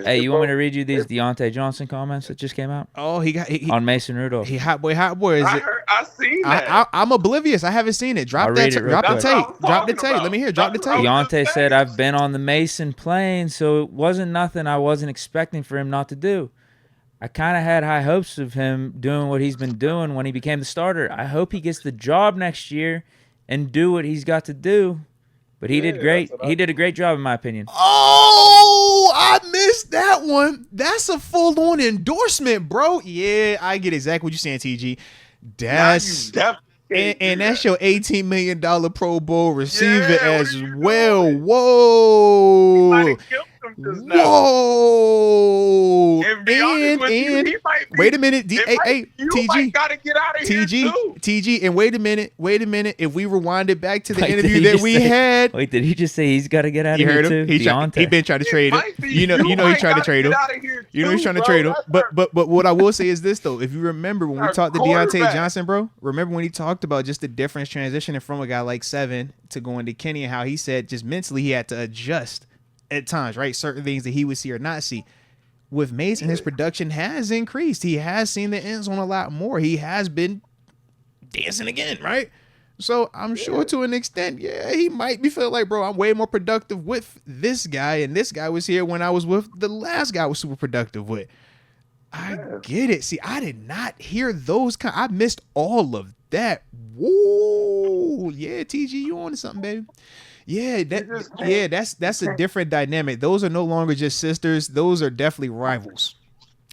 Hey, you want me to read you these Diontae Johnson comments that just came out? Oh, he on Mason Rudolph. He hot boy. I seen that. I'm oblivious. I haven't seen it. Drop I'll that. read it real Drop the quick. tape. Drop the tape. Let me hear. Drop the tape. Diontae said, "I've been on the Mason plane, so it wasn't nothing I wasn't expecting for him not to do. I kind of had high hopes of him doing what he's been doing when he became the starter. I hope he gets the job next year and do what he's got to do. But he did great. He did a great job, in my opinion." Oh, I missed that one. That's a full-on endorsement, bro. Yeah, I get exactly what you're saying, TG. That's and that's your $18 million Pro Bowl receiver as well. Whoa. Whoa. And wait a minute. TG. Gotta get out of here too. TG, and wait a minute. If we rewind it back to the interview that we had. Wait, did he just say he's got to get out of here too? He been trying to trade him. You know he's trying to trade him. You know he's trying to trade him. But what I will say is this though. If you remember when we talked to Diontae Johnson, bro, remember when he talked about just the difference transitioning from a guy like Seven to going to Kenny and how he said just mentally he had to adjust at times, right? Certain things that he would see or not see. With Mason, his production has increased. He has seen the end zone a lot more. He has been dancing again, right? So I'm sure to an extent, he might be feeling like, bro, I'm way more productive with this guy, and this guy was here when I was with the last guy I was super productive with. I get it. See, I did not hear those I missed all of that. Whoa. Yeah, TG, you on to something, baby. Yeah, that's a different dynamic. Those are no longer just sisters. Those are definitely rivals.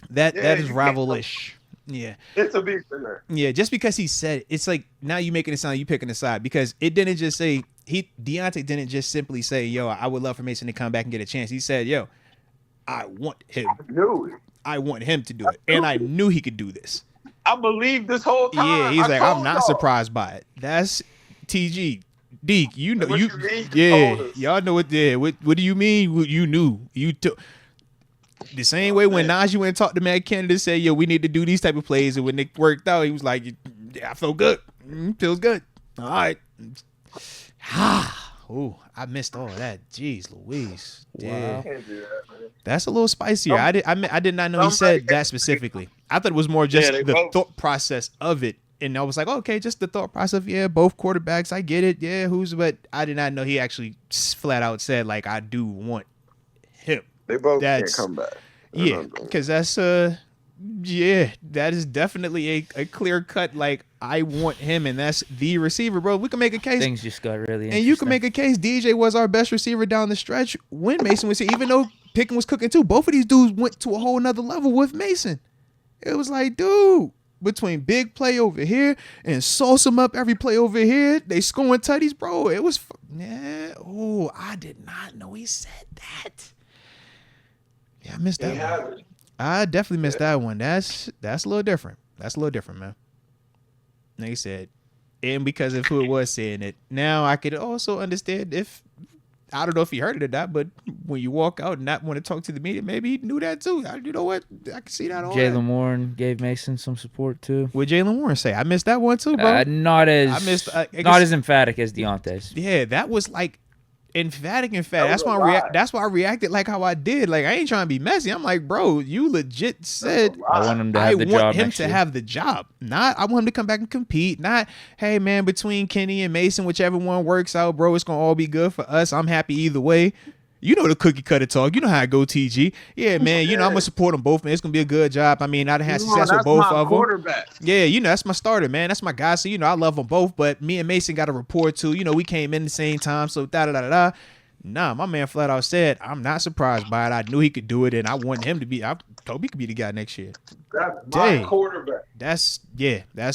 That is rival-ish. Yeah. It's a big thing. Yeah, just because he said it, it's like now you making it sound like you picking a side because it didn't just say Diontae didn't just simply say, yo, I would love for Mason to come back and get a chance. He said, yo, I want him. I want him to do it. And I knew he could do this. I believe this whole time. Yeah, he's like, I'm not surprised by it. That's TG. Deke, you know, y'all know what. Yeah, what do you mean? You knew, you took the same way when Najee went and talked to Matt Canada, said, "Yo, we need to do these type of plays," and when it worked out, he was like, "Yeah, I feel good. Feels good. All right." Oh, I missed all of that. Jeez, Louise. Yeah, wow. That's a little spicier. I did not know he said that specifically. I thought it was more just the thought process of it. And I was like, okay, just the thought process. Yeah, both quarterbacks. I get it. Yeah, but I did not know he actually flat out said, like, I do want him. They both can't come back. Yeah, because that's, that is definitely a clear cut, like, I want him, and that's the receiver, bro. We can make a case. Things just got really interesting. And you can make a case DJ was our best receiver down the stretch when Mason was here, even though Pickens was cooking too. Both of these dudes went to a whole nother level with Mason. It was like, dude. Between big play over here and sauce them up every play over here, they scoring tutties, bro. It was, oh, I did not know he said that. Yeah, I missed that one. I definitely missed that one. That's a little different. That's a little different, man. Like he said, and because of who it was saying it, now I could also understand if, I don't know if he heard it or not, but when you walk out and not want to talk to the media, maybe he knew that too. You know what? I can see that all. Jaylen Warren gave Mason some support too. What Jaylen Warren say? I missed that one too, bro. Not as emphatic as Diontae's. Yeah, that was like emphatic. That's why I reacted like how I did. Like I ain't trying to be messy. I'm like, bro, you legit said I want him to have the job. I want him to have the job. Not I want him to come back and compete. Not, hey man, between Kenny and Mason, whichever one works out, bro, it's gonna all be good for us. I'm happy either way. You know the cookie cutter talk. You know how I go, TG. Yeah, man. You know I'm gonna support them both, man. It's gonna be a good job. I mean, I done had success with both of them. Yeah, you know that's my starter, man. That's my guy. So you know I love them both. But me and Mason got a rapport too. You know we came in the same time. So da. Nah, my man flat out said I'm not surprised by it. I knew he could do it, and I want him to be. I hope he could be the guy next year. That's my quarterback. That's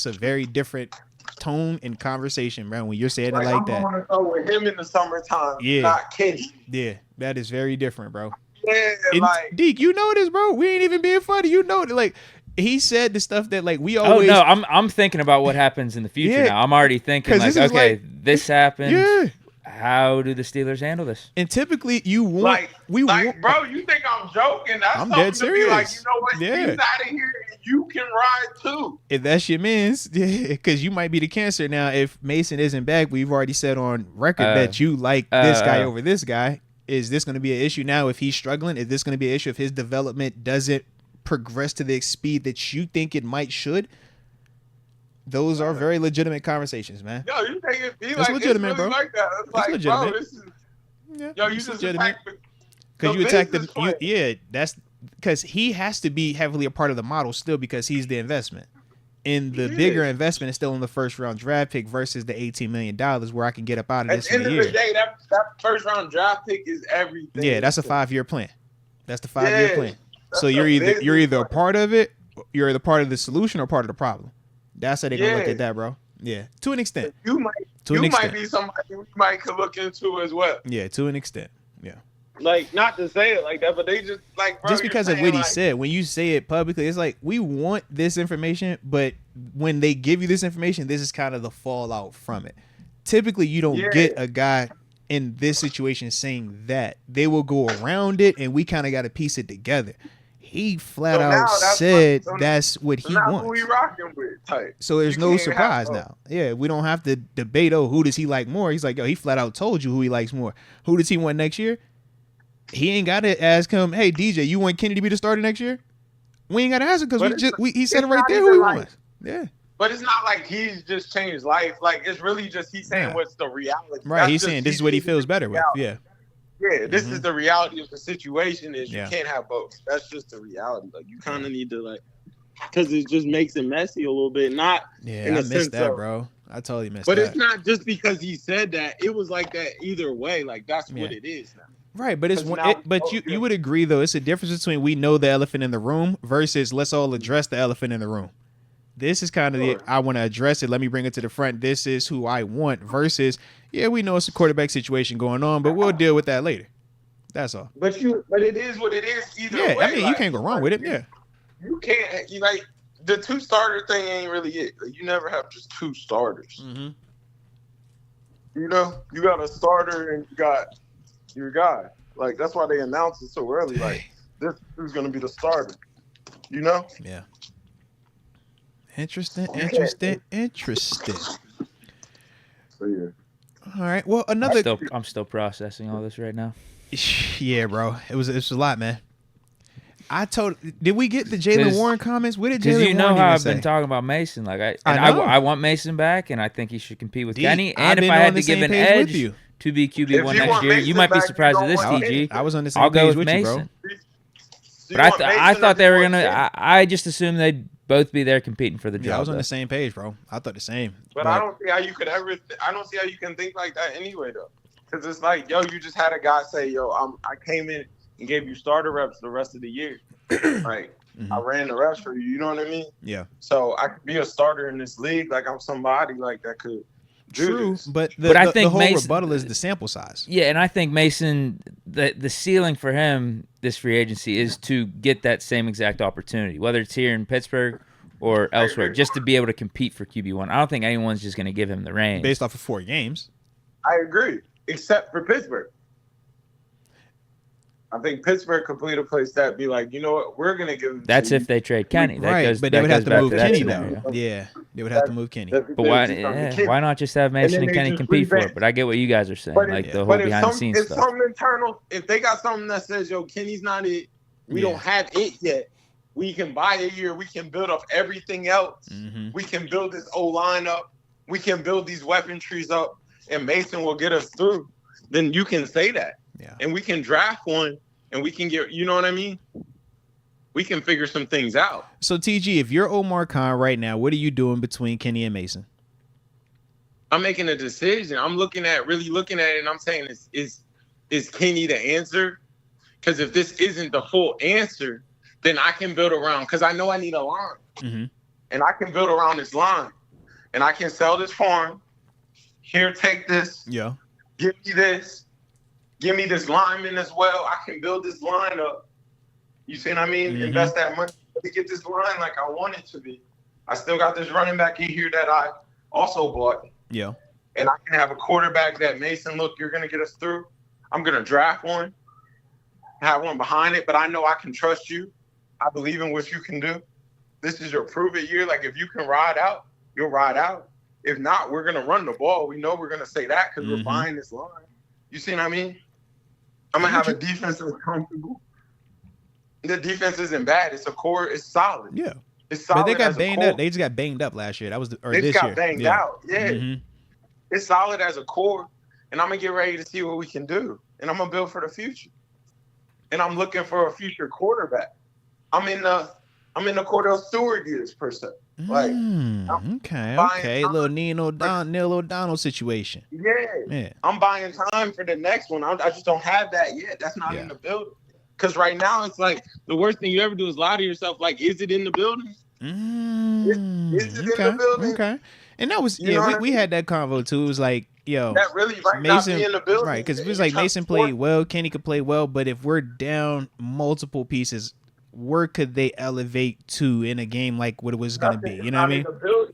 a very different tone and conversation, man. When you're saying it like that, I want to go with him in the summertime, not Kenny. Yeah, that is very different, bro. Yeah, and like Deke, you know this, bro. We ain't even being funny. You know that, like he said the stuff that like we always. Oh no, I'm thinking about what happens in the future now. I'm already thinking like, okay, this happened. Yeah. How do the Steelers handle this? And typically, you want bro. You think I'm joking? That's I'm dead serious. To be like, you know what? Yeah. He's out of here, and you can ride too. If that's your man's, because you might be the cancer. Now, if Mason isn't back, we've already said on record that you like this guy over this guy. Is this going to be an issue now if he's struggling? Is this going to be an issue if his development doesn't progress to the speed that you think it should? Those are very legitimate conversations, man. Yo, you think it be it's like legitimate, it's really bro. like that? It's like, legitimate. Bro, this is, yeah, yo, you just legitimate. Because you attack the that's because he has to be heavily a part of the model still because he's the investment. And the bigger investment is still in the first round draft pick versus the $18 million where I can get up out of this in a year. At the end of the day, that first round draft pick is everything. Yeah, that's a 5-year plan. That's the 5-year plan. So you're either a part of it, you're either part of the solution or part of the problem. That's how they're gonna look at that, bro. Yeah, to an extent. You might be somebody you might could look into as well. Yeah, to an extent. Yeah. Like, not to say it like that, but they just like, bro, just because of what he said. When you say it publicly, it's like we want this information, but when they give you this information, this is kind of the fallout from it. Typically, you don't get a guy in this situation saying that. They will go around it, and we kind of got to piece it together. He flat out said that's what he wants. Who he rocking with, type. So there's no surprise now. Yeah, we don't have to debate, who does he like more? He's like, he flat out told you who he likes more. Who does he want next year? He ain't got to ask him, hey, DJ, you want Kenny to be the starter next year? We ain't got to ask him because he said it right there who he wants. Yeah. But it's not like he's just changed life. Like, it's really just he's saying what's the reality. Right, he's saying this is what he feels better with. Yeah. Yeah, this is the reality of the situation is you can't have both. That's just the reality. Like, you kind of need to, like, because it just makes it messy a little bit. Not in I missed that, bro. I totally missed that. But it's not just because he said that. It was like that either way. Like, that's what it is now. Right, but you would agree though. It's a difference between we know the elephant in the room versus let's all address the elephant in the room. This is kind of I want to address it. Let me bring it to the front. This is who I want versus we know it's a quarterback situation going on, but we'll deal with that later. That's all. But it is what it is either way. I mean, you can't go wrong with it. Yeah, you can't. Like the 2 starter thing ain't really it. Like, you never have just 2 starters. Mm-hmm. You know, you got a starter and you got your guy. Like, that's why they announced it so early. Like, this is going to be the starter. You know? Yeah. Interesting. So, yeah. All right. Well, I'm still processing all this right now. Yeah, bro. It was a lot, man. Did we get the Jaylen Warren comments? What did Jaylen Warren say? Because you know how I've been talking about Mason. Like, I want Mason back, and I think he should compete with Kenny. And if I had to give an edge to be QB1 next year, you might be surprised at this, TG. I was on the same page with Mason. You, bro. But I thought they were going to – I just assumed they'd both be there competing for the job. Yeah, I was on the same page, bro. I thought the same. But I don't see how you could ever – I don't see how you can think like that anyway, though. Because it's like, yo, you just had a guy say, yo, I came in and gave you starter reps the rest of the year. Like, I ran the reps for you. You know what I mean? Yeah. So I could be a starter in this league. Like, I'm somebody like that could do this. But I think the whole rebuttal is the sample size. Yeah, and I think Mason, the ceiling for him this free agency is to get that same exact opportunity, whether it's here in Pittsburgh or elsewhere, just to be able to compete for QB1. I don't think anyone's just going to give him the reins. Based off of 4 games. I agree, except for Pittsburgh. I think Pittsburgh could play a place that be like, you know what, we're going to give them. That's if they trade Kenny. But they would have to move Kenny now. Yeah, they would have to move Kenny. But why not just have Mason and Kenny compete for it? But I get what you guys are saying, the whole behind-the-scenes stuff. If something internal, if they got something that says, yo, Kenny's not it, we don't have it yet, we can buy a year, we can build up everything else, we can build this O-line up, we can build these weapon trees up, and Mason will get us through, then you can say that. Yeah. And we can draft one, and we can get, you know what I mean? We can figure some things out. So, TG, if you're Omar Khan right now, what are you doing between Kenny and Mason? I'm making a decision. I'm really looking at it, and I'm saying, is Kenny the answer? Because if this isn't the full answer, then I can build around, because I know I need a line. And I can build around this line. And I can sell this farm. Here, take this. Yeah. Give me this. Give me this lineman as well. I can build this line up. You see what I mean? Invest that money to get this line like I want it to be. I still got this running back in here that I also bought. Yeah. And I can have a quarterback that, Mason, look, you're going to get us through. I'm going to draft one, have one behind it, but I know I can trust you. I believe in what you can do. This is your prove-it year. Like, if you can ride out, you'll ride out. If not, we're going to run the ball. We know we're going to say that because we're buying this line. You see what I mean? I'm gonna have a defense that's comfortable. The defense isn't bad. It's a core. It's solid. Yeah. It's solid. But they got banged up. They just got banged up last year. That was this year. They got banged out. Yeah. It's solid as a core, and I'm gonna get ready to see what we can do. And I'm gonna build for the future. And I'm looking for a future quarterback. I'm in the Cordell Stewart years per se. Like okay, little Neil O'Donnell situation. Yeah. I'm buying time for the next one. I just don't have that yet. That's not in the building. Because right now it's like the worst thing you ever do is lie to yourself. Like, is it in the building? Is it in the building? Okay. And that was we had that convo too. It was like, yo, that really might Mason, not be in the building. Right, because it was like Mason played well, Kenny could play well, but if we're down multiple pieces, where could they elevate to in a game like what it was going to be? You know what I mean?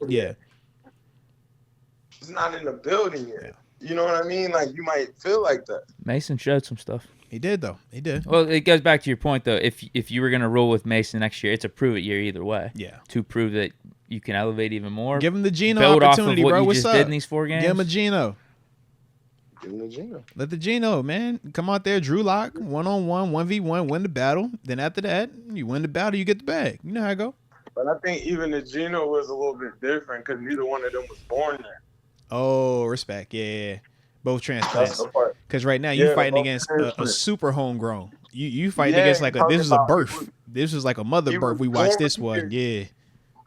Yeah. It's not in the building yet. You know what I mean? Like, you might feel like that. Mason showed some stuff. He did, though. He did. Well, it goes back to your point, though. If you were going to roll with Mason next year, it's a prove-it year either way. Yeah. To prove that you can elevate even more. Give him the Geno build opportunity, off of what bro. You What's just up? did in these 4 games. Give him a Geno. Give him the Geno. Let the Geno, man. Come out there, Drew Lock, 1-on-1, 1v1, win the battle. Then after that, you win the battle, you get the bag. You know how it go. But I think even the Geno was a little bit different because neither one of them was born there. Oh, respect. Yeah. Both transplants. Because right now you're fighting against a super homegrown. You fighting against like this is a birth. This is like a mother birth. We watched this one. Yeah.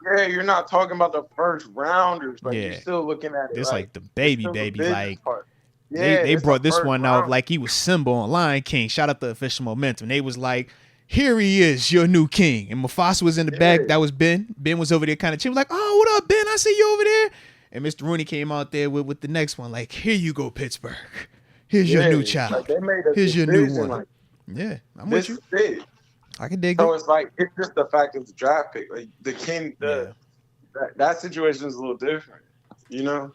Yeah, you're not talking about the first rounders, but you're still looking at it. It's like the baby. Like yeah, they brought this one out like he was Simba on Lion King. Shout out to Official Momentum. They was like, here he is, your new king. And Mufasa was in the back. That was Ben. Ben was over there kind of chill. Like, oh, what up, Ben? I see you over there. And Mr. Rooney came out there with the next one. Like, here you go, Pittsburgh. Here's your new child. Like, they made a Here's your new one. Like, yeah, I'm with you. Big. I can dig it. So it. it's like, it's just the fact of the draft pick. Like, the king, that situation is a little different. You know?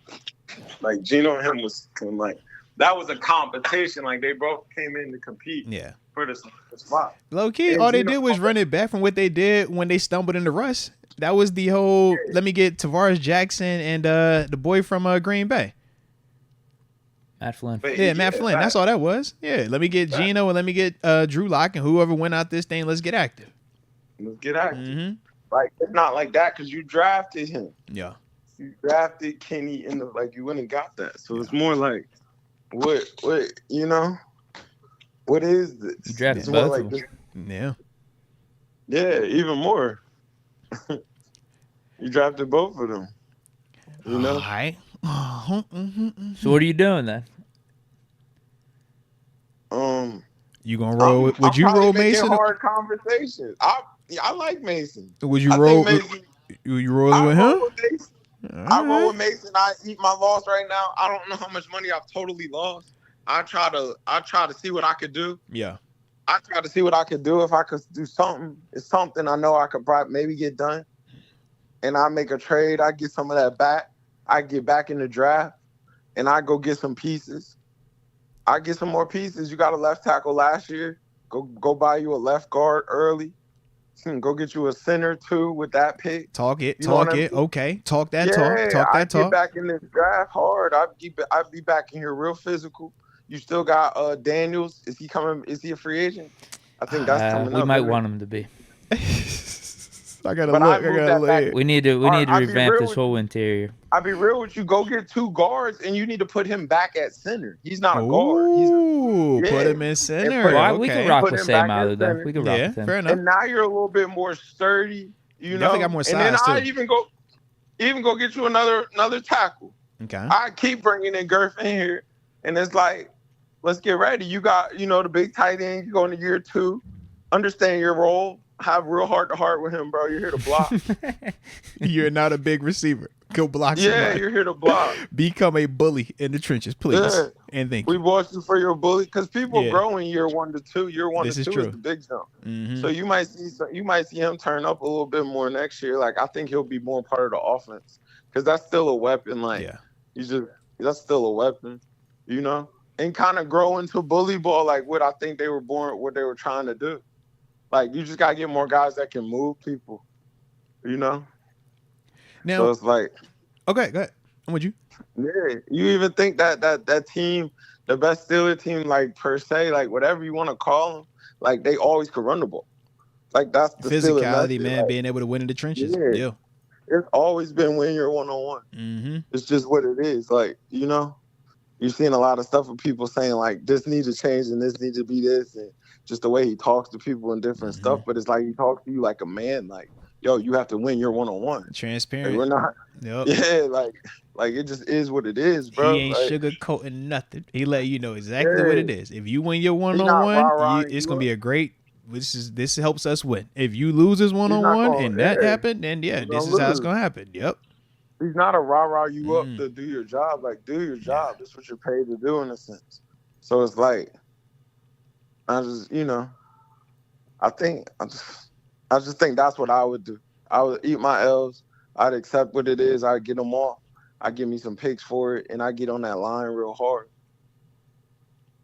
Like, Geno and him was like, that was a competition. Like, they both came in to compete. Yeah. For the spot. Low key, all they did was run it back from what they did when they stumbled in the rush. That was the whole, let me get Tavares Jackson and the boy from Green Bay. Matt Flynn. Yeah, Matt Flynn. That's all that was. Yeah, let me get Geno and let me get Drew Lock and whoever went out this thing, let's get active. Let's get active. Like, it's not like that because you drafted him. Yeah. You drafted Kenny in the, like, you went and got that. So it's more like, what, you know? What is this? You drafted both like of them. Yeah. Yeah, even more. You drafted both of them. You know? All right. So what are you doing then? You gonna roll? Would you roll Mason? Hard conversations. I like Mason. Would you roll? You rolling with him? I roll with Mason. I eat my loss right now. I don't know how much money I've totally lost. I try to see what I could do. Yeah. I try to see what I could do. If I could do something, it's something I know I could probably maybe get done. And I make a trade. I get some of that back. I get back in the draft, and I go get some pieces. I get some more pieces. You got a left tackle last year. Go buy you a left guard early. Go get you a center too with that pick. Talk it. Okay. Talk that talk. I get back in this draft hard. I'd be back in here real physical. You still got Daniels. Is he coming? Is he a free agent? I think that's coming up. We might want him to be. I gotta look. We need to revamp this whole interior. I'll be real with you. Go get 2 guards, and you need to put him back at center. He's not a guard. Put him in center. We can rock with Sam out of that. We can rock with him. Fair enough. And now you're a little bit more sturdy. You know, got more size, and then I too. even go get you another tackle. Okay. I keep bringing in Gerf in here, and it's like, let's get ready. You got, the big tight end. You go into year 2. Understand your role. Have real heart-to-heart with him, bro. You're here to block. You're not a big receiver. Go block somebody. Yeah, you're here to block. Become a bully in the trenches, please. Yeah. And thank you. We watched you for your bully because people grow in year 1 to 2. Year 1 to 2 is the big jump. Mm-hmm. So you might see him turn up a little bit more next year. Like, I think he'll be more part of the offense because that's still a weapon. Like, that's still a weapon, and kind of grow into bully ball like what I think they were trying to do. Like, you just got to get more guys that can move people, Now, so it's like... Okay, go ahead. I'm with you. Yeah, you even think that team the best Steelers team, like per se, like whatever you want to call them, like they always could run the ball. Like that's the Steelers physicality, message. man, Like, being able to win in the trenches. Yeah. It's always been win your one-on-one. Mm-hmm. It's just what it is. Like, you know, you're seeing a lot of stuff with people saying like this needs to change and this needs to be this, and just the way he talks to people and different stuff. But it's like he talks to you like a man. Like, yo, you have to win your one-on-one. Transparent. Like, we're not. Yep. Yeah, like it just is what it is, bro. He ain't like, sugarcoating nothing. He let you know exactly what it is. If you win your rah-rahing it's gonna you be a great. This helps us win. If you lose this one and that happened, then this is how it's gonna happen. Yep. He's not a rah-rah you up to do your job. Like, do your job. That's what you're paid to do in a sense. So it's like, I just, you know, I just think that's what I would do. I would eat my L's. I'd accept what it is. I'd get them off. I'd give me some picks for it, and I get on that line real hard.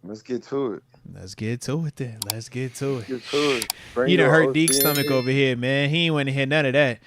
Let's get to it. Let's get to it then. Let's get to it. Get to it. You done hurt Deke's stomach over here, man. He ain't want to hear none of that.